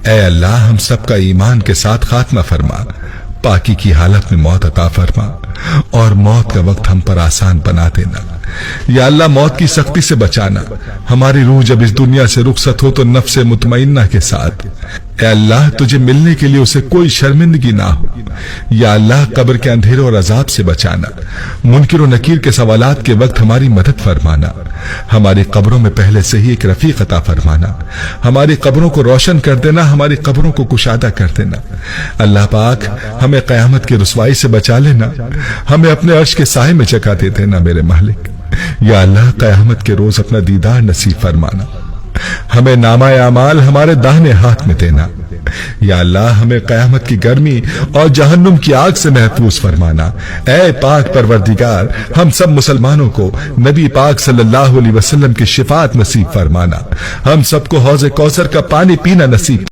اے اللہ ہم سب کا ایمان کے ساتھ خاتمہ فرما، پاکی کی حالت میں موت عطا فرما، اور موت کا وقت ہم پر آسان بنا دینا۔ یا اللہ موت کی سختی سے بچانا، ہماری روح جب اس دنیا سے رخصت ہو تو نفس مطمئنہ کے ساتھ۔ اے اللہ تجھے ملنے کے لیے اسے کوئی شرمندگی نہ ہو۔ یا اللہ قبر کے اندھیرے اور عذاب سے بچانا، منکر و نکیر کے سوالات کے وقت ہماری مدد فرمانا، ہماری قبروں میں پہلے سے ہی ایک رفیق عطا فرمانا، ہماری قبروں کو روشن کر دینا، ہماری قبروں کو کشادہ کر دینا۔ اللہ پاک ہمیں قیامت کی رسوائی سے بچا لینا، ہمیں اپنے عرش کے سائے میں جگہ دے دینا میرے مالک۔ یا اللہ قیامت کے روز اپنا دیدار نصیب فرمانا، ہمیں نامہ اعمال ہمارے داہنے ہاتھ میں دینا۔ یا اللہ ہمیں قیامت کی گرمی اور جہنم کی آگ سے محفوظ فرمانا۔ اے پاک پروردگار ہم سب مسلمانوں کو نبی پاک صلی اللہ علیہ وسلم کی شفاعت نصیب فرمانا، ہم سب کو حوض کوثر کا پانی پینا نصیب